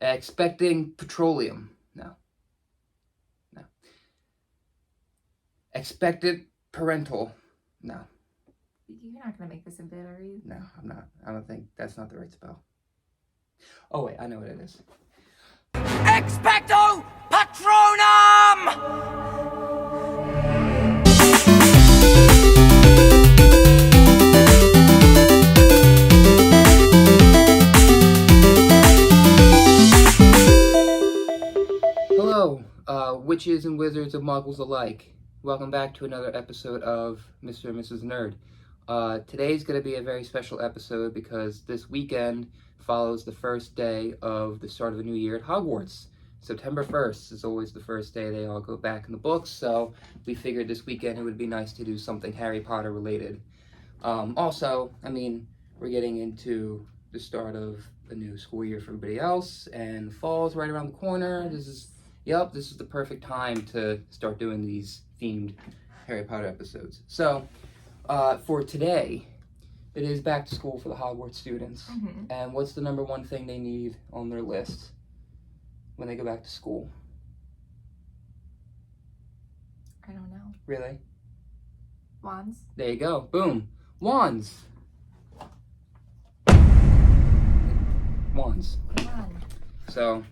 Expecting petroleum. No. Expected parental. No. You're not going to make this a bit, are you? No, I'm not. I don't think that's not the right spell. Oh, wait, I know what it is. Expecto Patronum! Hello, witches and wizards of muggles alike. Welcome back to another episode of Mr. and Mrs. Nerd. Today's going to be a very special episode because this weekend follows the first day of the start of the new year at Hogwarts. September 1st is always the first day they all go back in the books, so we figured this weekend it would be nice to do something Harry Potter related. Also, we're getting into the start of a new school year for everybody else, and fall's right around the corner. This is the perfect time to start doing these themed Harry Potter episodes. So, for today, it is back to school for the Hogwarts students. Mm-hmm. And what's the number one thing they need on their list when they go back to school? I don't know. Really? Wands. There you go. Boom. Wands. Wands. Come on. So,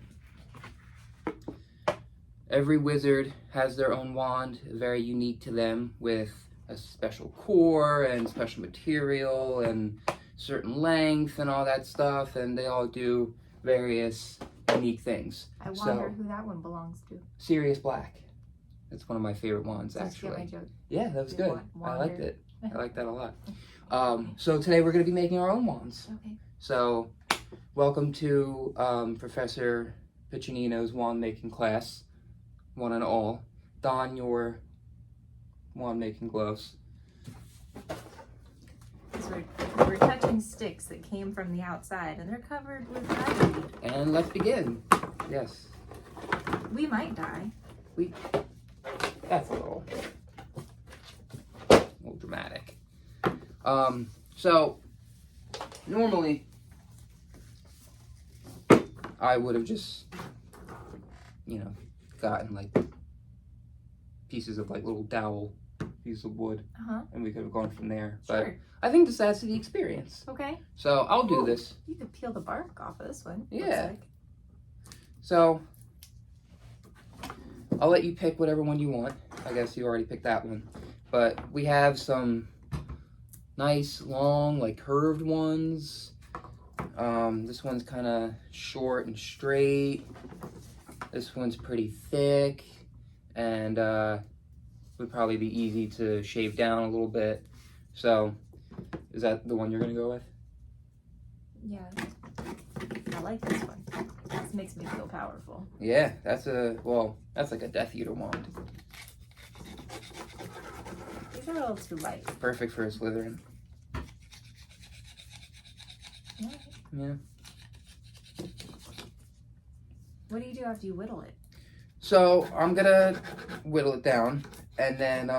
every wizard has their own wand, very unique to them, with a special core and special material and certain length and all that stuff, and they all do various unique things. I wonder who that one belongs to. Sirius Black. That's one of my favorite wands, actually. Did you get my joke? Yeah, that was good. I liked it. I liked that a lot. So today we're going to be making our own wands. Okay. So, welcome to Professor Piccinino's wand making class, one and all. Don your wand making gloves. So we're touching sticks that came from the outside, and they're covered with ivy. And let's begin. Yes. We might die. That's a little dramatic. So normally I would have just, gotten like pieces of like little dowel pieces of wood, and we could have gone from there. Sure. But I think this adds to the experience. Okay. So I'll do this. You could peel the bark off of this one. Yeah. Like. So I'll let you pick whatever one you want. I guess you already picked that one. But we have some nice, long, like curved ones. This one's kind of short and straight. This one's pretty thick. And would probably be easy to shave down a little bit. So, is that the one you're going to go with? Yeah. I like this one. This makes me feel powerful. Yeah, that's like a Death Eater wand. These are a little too light. Perfect for a Slytherin. Yeah. What do you do after you whittle it? So I'm gonna whittle it down, and then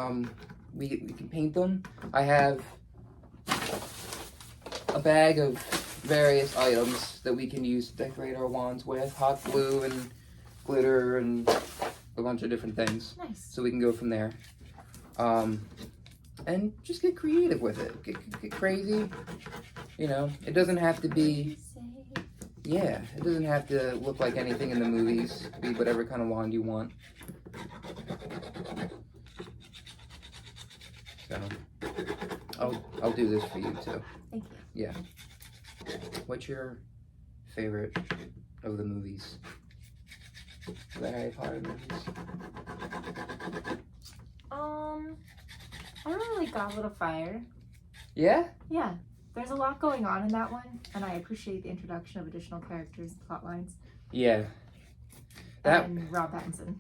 we can paint them. I have a bag of various items that we can use to decorate our wands with: hot glue and glitter and a bunch of different things. Nice. So we can go from there, and just get creative with it. Get crazy. It doesn't have to be. Yeah, it doesn't have to look like anything in the movies. Be whatever kind of wand you want. So, I'll do this for you too. Thank you. Yeah. What's your favorite of the movies? The Harry Potter movies? I really like Goblet of Fire. Yeah? Yeah. There's a lot going on in that one, and I appreciate the introduction of additional characters and plot lines. Yeah. And Rob Pattinson,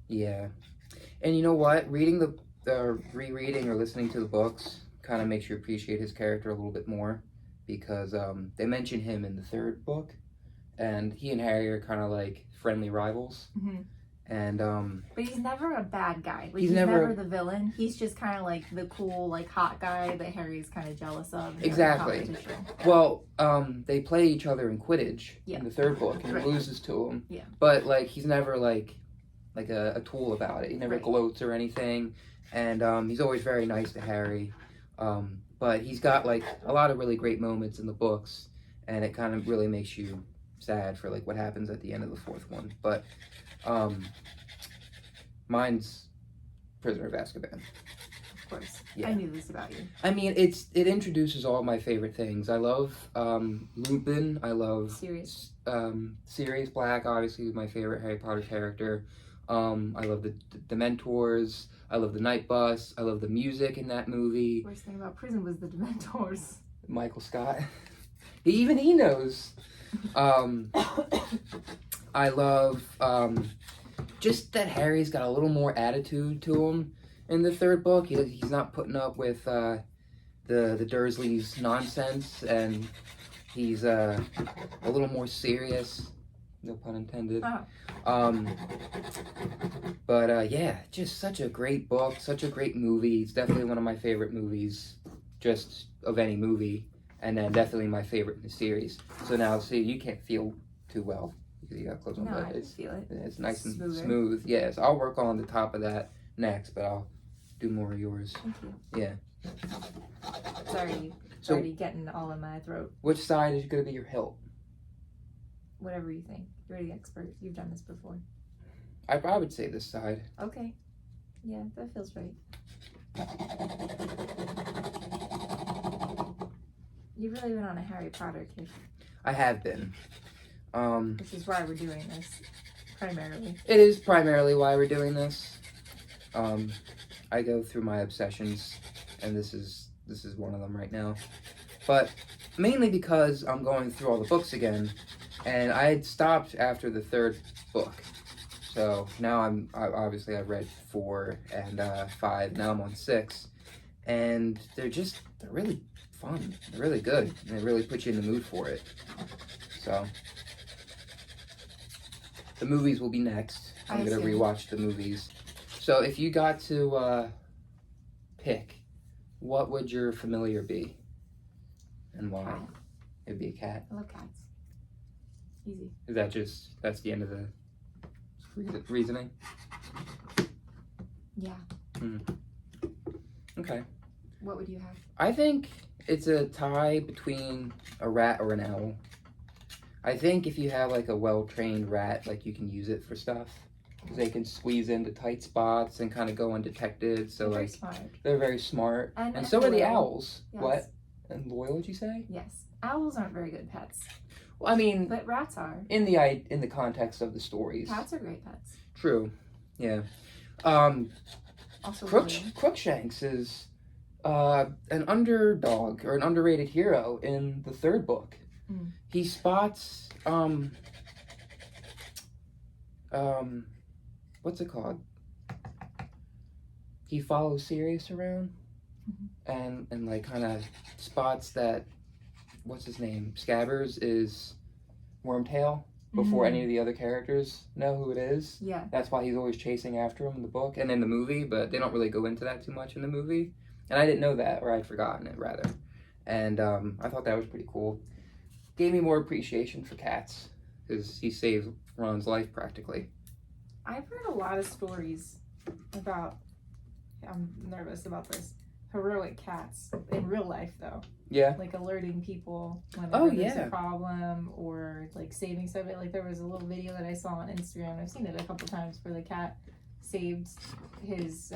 Yeah. And you know what? Reading rereading or listening to the books kind of makes you appreciate his character a little bit more, because they mention him in the third book, and he and Harry are kind of like friendly rivals. Mm-hmm. And But he's never a bad guy. Like He's he's never- never the villain. He's just kind of like the cool, like hot guy that Harry's kind of jealous of. during Exactly. competition. well, they play each other in Quidditch Yeah. in the third book, and Right. he loses to him. Yeah. But like he's never like a tool about it. He never Right. gloats or anything, and he's always very nice to Harry. But he's got like a lot of really great moments in the books, and it kind of really makes you sad for like what happens at the end of the fourth one. But mine's Prisoner of Azkaban. Of course. Yeah. I knew this about you. I mean, it introduces all my favorite things. I love Lupin. I love Sirius Black. Obviously, is my favorite Harry Potter character. I love the Dementors. I love the Night Bus. I love the music in that movie. Worst thing about prison was the Dementors. Michael Scott. Even he knows. I love just that Harry's got a little more attitude to him in the third book. He's not putting up with the Dursleys' nonsense, and he's a little more serious. No pun intended. But yeah, just such a great book, such a great movie. It's definitely one of my favorite movies, just of any movie, and then definitely my favorite in the series. So now, see, you can't feel too well because you got close on No, I that. can feel it. It's nice and Smoother. smooth. Yeah, so I'll work on the top of that next, but I'll do more of yours. Thank you. Yeah. Sorry. So- already getting all in my throat. Which side is going to be your hilt? Whatever you think. You're the expert. You've done this before. I would say this side. Okay. Yeah, that feels right. You've really been on a Harry Potter kick, I have been. which is why we're doing this, primarily. It is primarily why we're doing this. I go through my obsessions, and this is one of them right now. But mainly because I'm going through all the books again, and I had stopped after the third book. So now I've read 4 and 5. Now I'm on 6, and they're really fun. They're really good, and they really put you in the mood for it. So the movies will be next. I'm gonna rewatch the movies. So if you got to pick, what would your familiar be, and why? Cat. It'd be a cat. I love cats. Easy. Is that that's the end of the reasoning? Yeah. Okay. What would you have? I think it's a tie between a rat or an owl. I think if you have like a well-trained rat, like you can use it for stuff. Because they can squeeze into tight spots and kind of go undetected. So Very like smart. they're very smart. And so are the loyal. owls. Yes. What? And loyal, did you say? Yes. Owls aren't very good pets, Well, I mean, but rats are. in the context of the stories. Cats are great pets. True. Yeah. Also loyal. Crookshanks is an underdog or an underrated hero in the third book. Mm. He spots what's it called? He follows Sirius around and like kind of spots that what's his name? Scabbers is Wormtail before any of the other characters know who it is. Yeah. That's why he's always chasing after him in the book and in the movie, but they don't really go into that too much in the movie. And I didn't know that, or I'd forgotten it, rather. And I thought that was pretty cool. Gave me more appreciation for cats, because he saved Ron's life, practically. I've heard a lot of stories about, I'm nervous about this, heroic cats in real life, though. Yeah. Like alerting people whenever there's yeah. a problem, or like saving somebody. Like there was a little video that I saw on Instagram. I've seen it a couple times where the cat saved his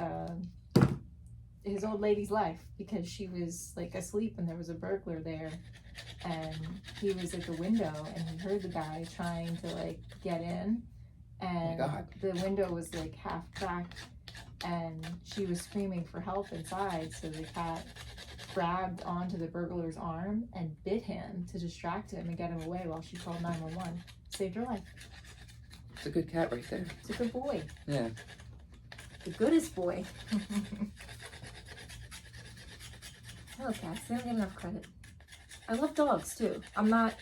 old lady's life because she was like asleep and there was a burglar there, and he was at the window and he heard the guy trying to like get in, and the window was like half cracked and she was screaming for help inside, so the cat grabbed onto the burglar's arm and bit him to distract him and get him away while she called 911. Saved her life. It's a good cat right there. It's a good boy. Yeah. The goodest boy. I love cats. They don't get enough credit. I love dogs too. I'm not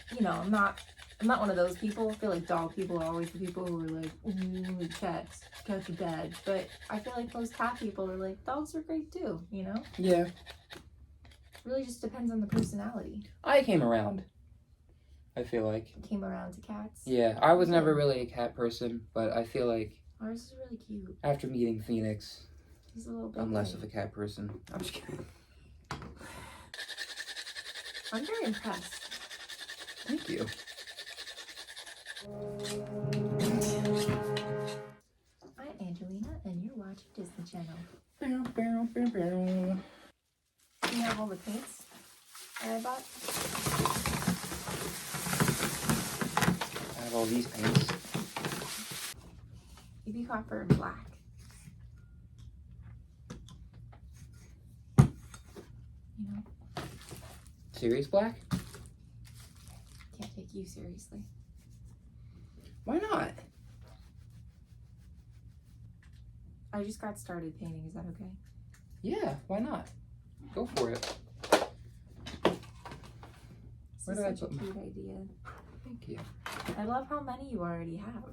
I'm not one of those people. I feel like dog people are always the people who are like, ooh, cats are bad. But I feel like most cat people are like, dogs are great too, you know? Yeah. Really just depends on the personality. I came around, I feel like. Came around to cats. Yeah, I was never really a cat person, but I feel like Ours is really cute. after meeting Phoenix, He's a little bit I'm less of a cat person. I'm just kidding. I'm very impressed. Thank you. I'm Angelina, and you're watching Disney Channel. You have all the paints that I bought? I have all these paints. Baby copper and black. You know, Serious black? can't take you seriously. Why not? I just got started painting. Is that okay? Yeah, why not? Go for it. This Where is did I such a put my- cute idea. Thank you. I love how many you already have.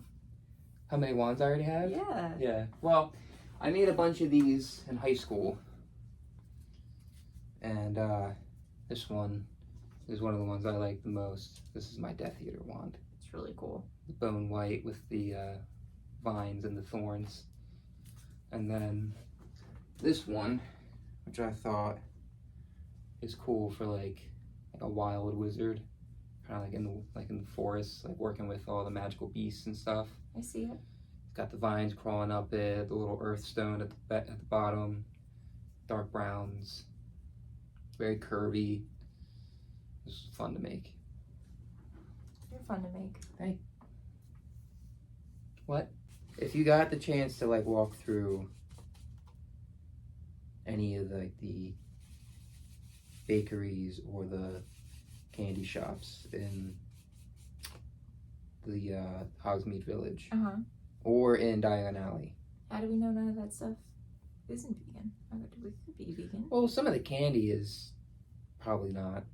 How many wands I already have? Yeah. Yeah. Well, I made a bunch of these in high school. And this one is one of the ones I like the most. This is my Death Eater wand. It's really cool. The bone white with the vines and the thorns. And then this one, which I thought is cool for like a wild wizard, kind of like in the forest, like working with all the magical beasts and stuff. I see it. It's got the vines crawling up it, the little earth stone at the bottom, dark browns, very curvy. This is fun to make. You're fun to make. Hey. What? If you got the chance to like walk through any of the bakeries or the candy shops in the Hogsmeade Village Uh-huh. or in Diagon Alley. How do we know none of that stuff isn't vegan? How could we could be vegan? Well, some of the candy is probably not.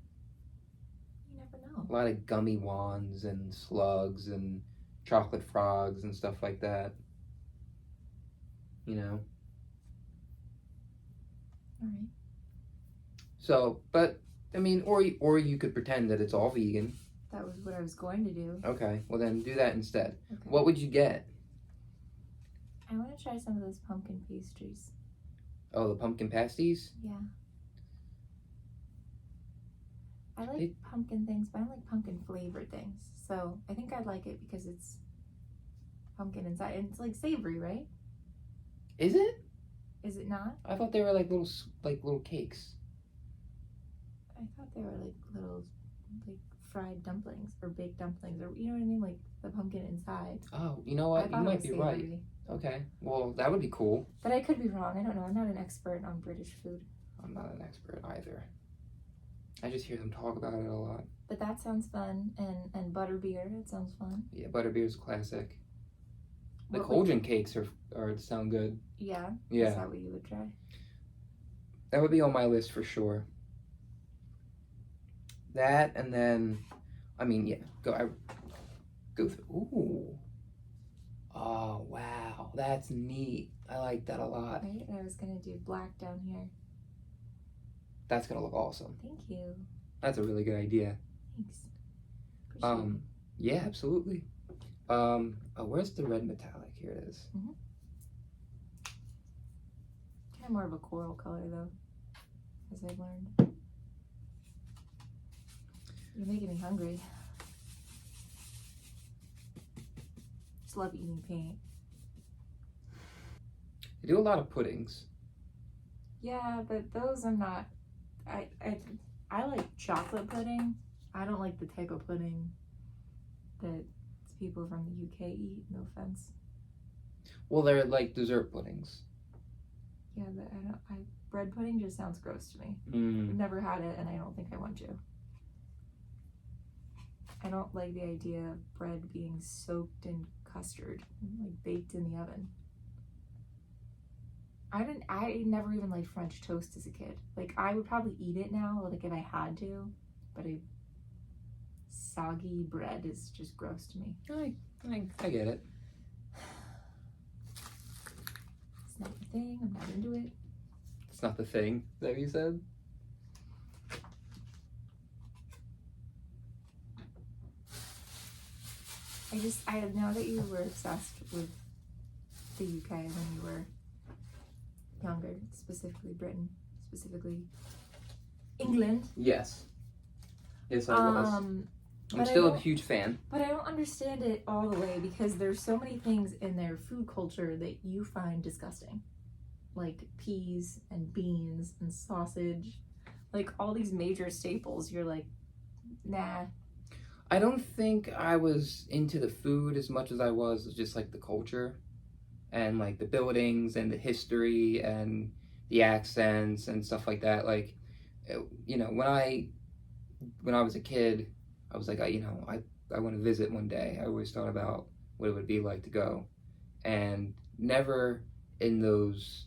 You never know. A lot of gummy wands and slugs and chocolate frogs and stuff like that. You know? All right. So, but, I mean, or you could pretend that it's all vegan. That was what I was going to do. Okay, well then do that instead. Okay. What would you get? I want to try some of those pumpkin pastries. Oh, the pumpkin pasties? Yeah. I like pumpkin things, but I don't like pumpkin flavored things. So I think I'd like it because it's pumpkin inside. And it's like savory, right? Is it? Is it not? I thought they were like little cakes. I thought they were like little like fried dumplings or baked dumplings or you know what I mean? Like the pumpkin inside. Oh, you know I what? You thought it might was be savory. right. Okay, well that would be cool. But I could be wrong. I don't know. I'm not an expert on British food. I'm not an expert either. I just hear them talk about it a lot. But that sounds fun. And butterbeer, that sounds fun. Yeah, butterbeer's classic. The What cauldron cakes are sound good. Yeah? Yeah. Is that what you would try? That would be on my list for sure. That and then, I mean, yeah, go through. Ooh. Oh, wow. That's neat. I like that a lot. Right? And I was going to do black down here. That's going to look awesome. Thank you. That's a really good idea. Thanks. Appreciate it. Yeah, absolutely. Oh, where's the red metallic? Here it is. Kind of more of a coral color though, as I've learned. You're making me hungry. Just love eating paint. I do a lot of puddings. Yeah, but those I'm not. I like chocolate pudding. I don't like the type of pudding that people from the UK eat. No offense. Well, they're like dessert puddings. Yeah, but bread pudding just sounds gross to me. Mm. I've never had it, and I don't think I want to. I don't like the idea of bread being soaked in custard, like baked in the oven. I never even liked French toast as a kid. Like, I would probably eat it now, like if I had to, but I soggy bread is just gross to me. I get it. It's not the thing. I'm not into it. It's not the thing. Is that what you said? I know that you were obsessed with the UK when you were younger, specifically Britain, specifically England. Yes. Yes, I was. I'm still a huge fan. But I don't understand it all the way because there's so many things in their food culture that you find disgusting. Like peas and beans and sausage. Like all these major staples, you're like, nah. I don't think I was into the food as much as I was just like the culture and like the buildings and the history and the accents and stuff like that. Like, you know, when I was a kid, I was like, I want to visit one day. I always thought about what it would be like to go, and never in those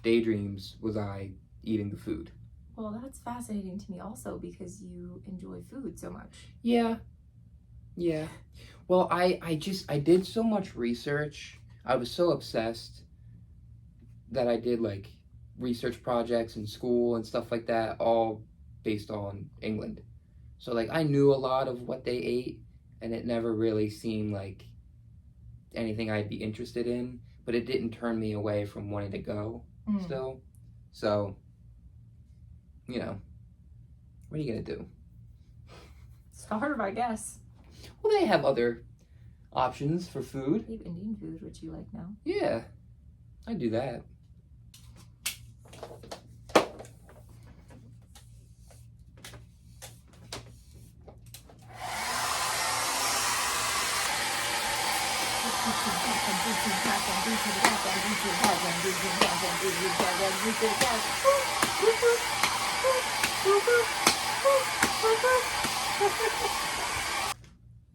daydreams was I eating the food. Well, that's fascinating to me also because you enjoy food so much. Yeah. Well, I did so much research. I was so obsessed that I did like research projects in school and stuff like that, all based on England. So like I knew a lot of what they ate, and it never really seemed like anything I'd be interested in, but it didn't turn me away from wanting to go still. So, you know, what are you gonna do? Starve, I guess. Well, they have other options for food. They have Indian food, which you like now. Yeah, I do that.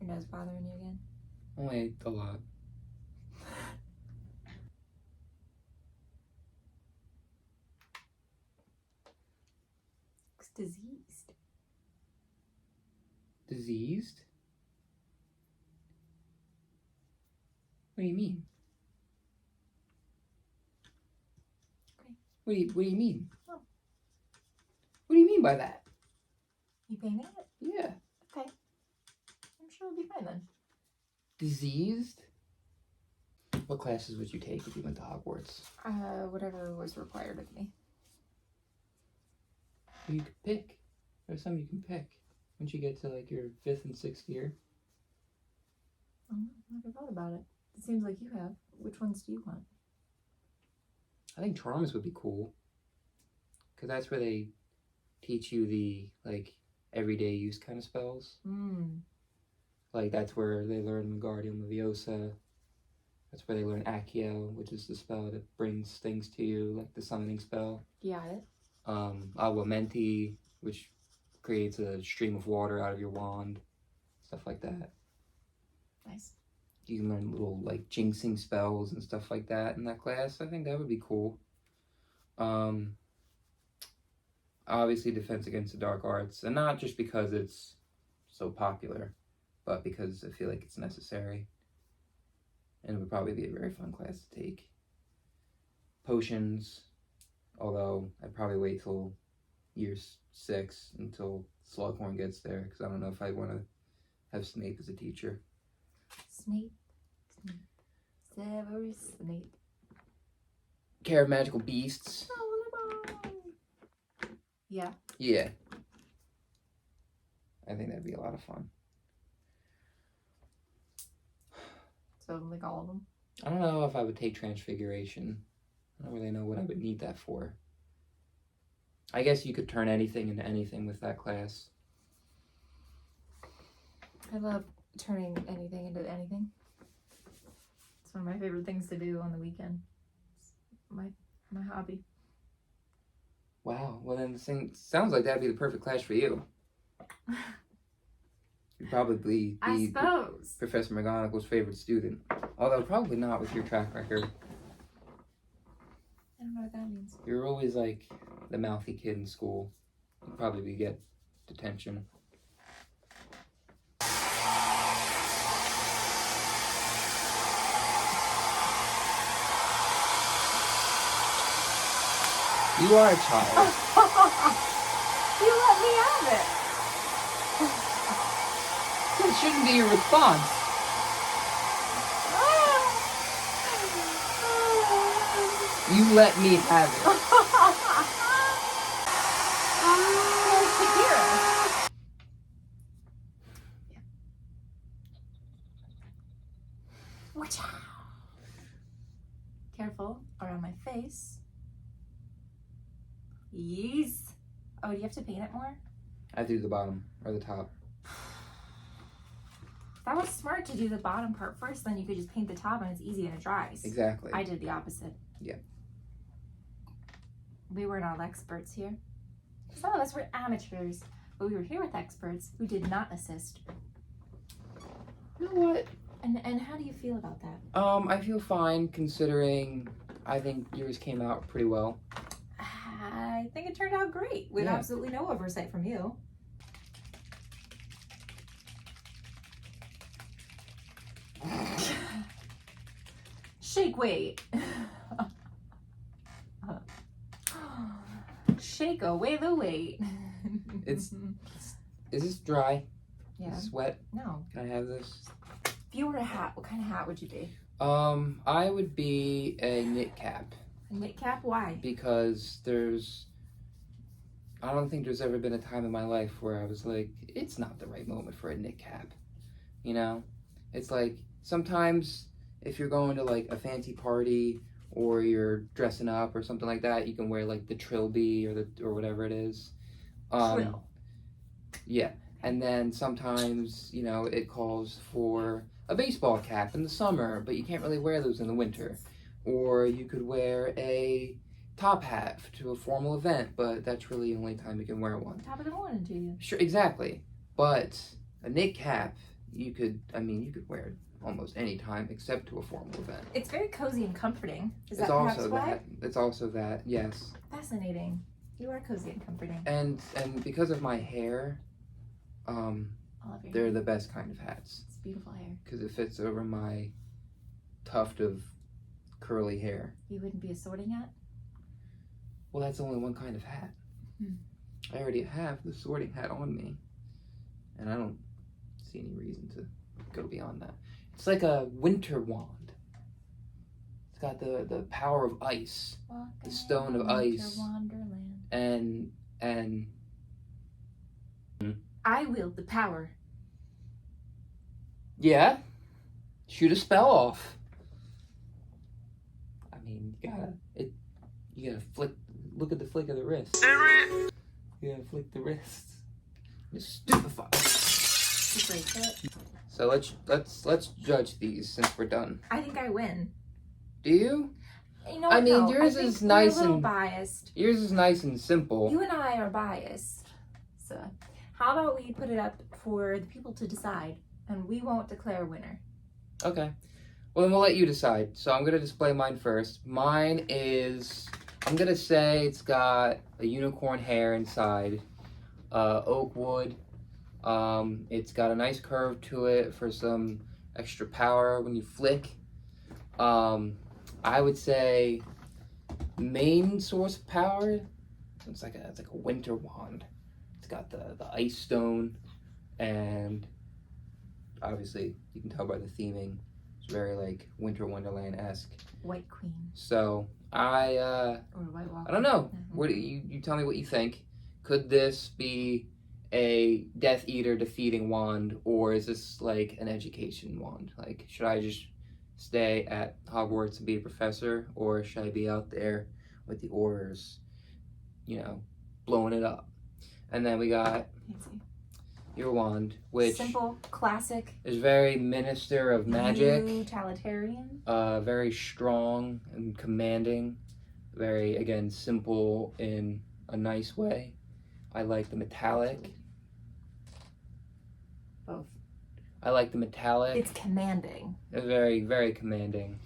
Your nose bothering you again? Only a lot. Looks diseased. Diseased? What do you mean? Okay. What do you mean? Oh. What do you mean by that? You painting it? Yeah. Okay. I'm sure it'll be fine then. Diseased? What classes would you take if you went to Hogwarts? Whatever was required of me. You could pick. There's some you can pick. Once you get to like your 5th and 6th year. I never thought about it. It seems like you have. Which ones do you want? I think Charms would be cool. Because that's where they teach you the like everyday use kind of spells. Like that's where they learn Wingardium Leviosa. That's where they learn Accio, which is the spell that brings things to you, like the summoning spell. Got it. Aguamenti, which creates a stream of water out of your wand. Stuff like that. Nice. You can learn little like jinxing spells and stuff like that in that class. I think that would be cool. Obviously Defense Against the Dark Arts, and not just because it's so popular, but because I feel like it's necessary. And it would probably be a very fun class to take. Potions, although I'd probably wait till year 6 until Slughorn gets there, because I don't know if I want to have Snape as a teacher. Snape. Severus Snape. Care of Magical Beasts. Yeah. Yeah. I think that'd be a lot of fun. So, like all of them? I don't know if I would take Transfiguration. I don't really know what I would need that for. I guess you could turn anything into anything with that class. I love turning anything into anything. It's one of my favorite things to do on the weekend. It's my hobby. Wow. Well, then sounds like that'd be the perfect class for you. You'd probably I be suppose. Professor McGonagall's favorite student. Although probably not with your track record. I don't know what that means. You're always like the mouthy kid in school. You'd probably get detention. You are a child. You let me have it. That shouldn't be your response. You let me have it. Careful around my face. Yes. Oh, do you have to paint it more? I do the bottom or the top. That was smart to do the bottom part first, then you could just paint the top and it's easy and it dries. Exactly. I did the opposite. Yeah. We were not experts here. Some of us were amateurs, but we were here with experts who did not assist. You know what? And how do you feel about that? I feel fine considering I think yours came out pretty well. I think it turned out great with absolutely no oversight from you. Shake weight. Shake away the weight. Is this dry? Yeah. Is this wet? No. Can I have this? If you were a hat, what kind of hat would you be? I would be a knit cap. A knit cap? Why? Because I don't think there's ever been a time in my life where I was like, it's not the right moment for a knit cap. You know? It's like, sometimes if you're going to like a fancy party or you're dressing up or something like that, you can wear like the trilby or whatever it is. Trill. Yeah. And then sometimes, you know, it calls for a baseball cap in the summer, but you can't really wear those in the winter. Or you could wear a top hat to a formal event, but that's really the only time you can wear one. Top of the morning to you. Sure, exactly. But a knit cap, you could wear it almost any time except to a formal event. It's very cozy and comforting. Is that It's perhaps also why? that. It's also that, yes. Fascinating. You are cozy and comforting. And because of my hair, All of your they're hair. the best kind of hats. It's beautiful hair. Because it fits over my tuft of curly hair. You wouldn't be a sorting hat? Well, that's only one kind of hat. Hmm. I already have the sorting hat on me. And I don't see any reason to go beyond that. It's like a winter wand. It's got the power of ice. The stone of ice. Wonderland. And I wield the power. yeah. Shoot a spell off. I mean, you gotta flick. Look at the flick of the wrist. You gotta flick the wrist. Just stupefy. You break it. So let's judge these since we're done. I think I win. Do you? You know I what, mean, no, yours I think is we're nice a little and- biased. Yours is nice and simple. You and I are biased. So, how about we put it up for the people to decide, and we won't declare a winner. Okay. Well, then we'll let you decide. So I'm gonna display mine first. Mine is, I'm gonna say it's got a unicorn hair inside, oak wood. It's got a nice curve to it for some extra power when you flick. I would say main source of power. It's like a winter wand. It's got the ice stone, and obviously you can tell by the theming. It's very like Winter Wonderland-esque. White Queen So or White Walker. I don't know. Mhm. What do you tell me what you think? Could this be a Death Eater defeating wand, or is this like an education wand? Like, should I just stay at Hogwarts and be a professor, or should I be out there with the Aurors, you know, blowing it up? And then we got Fancy. your wand, which Simple, classic, is very Minister of Magic. utilitarian. Very strong and commanding. Very, again, simple in a nice way. I like the metallic. Both. I like the metallic. It's commanding. It's very, very commanding.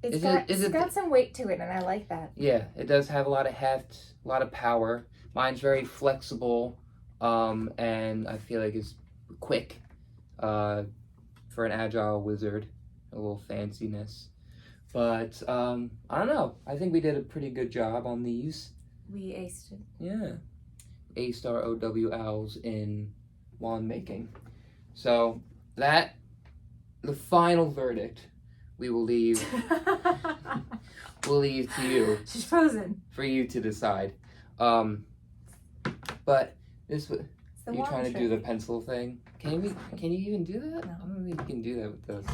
It's got some weight to it, and I like that. Yeah, it does have a lot of heft, a lot of power. Mine's very flexible, and I feel like it's quick for an agile wizard. A little fanciness. But I don't know. I think we did a pretty good job on these. We aced it. Yeah. Aced our OW owls in wand making. So the final verdict we will leave to you. She's frozen. For you to decide. But this was you trying to do the pencil thing. Can you even do that? No. I don't think you can do that with this.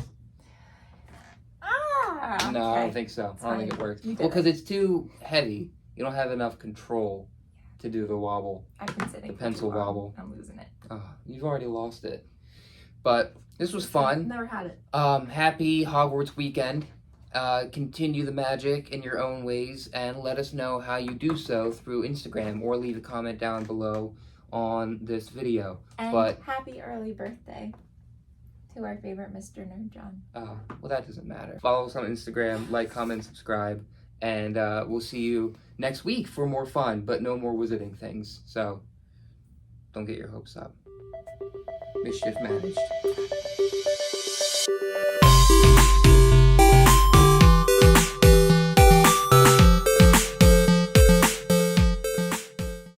No, Okay. I don't think so. I don't think it works. You did Well, because it's too heavy. You don't have enough control to do the wobble. I've been sitting. The pencil wobble. I'm losing it. Oh, you've already lost it. But this was fun. Never had it. Happy Hogwarts weekend. Continue the magic in your own ways and let us know how you do so through Instagram or leave a comment down below on this video. And happy early birthday to our favorite Mr. Nerd John. Well, that doesn't matter. Follow us on Instagram, like, comment, subscribe, and we'll see you next week for more fun, but no more wizarding things. So don't get your hopes up. Mischief managed.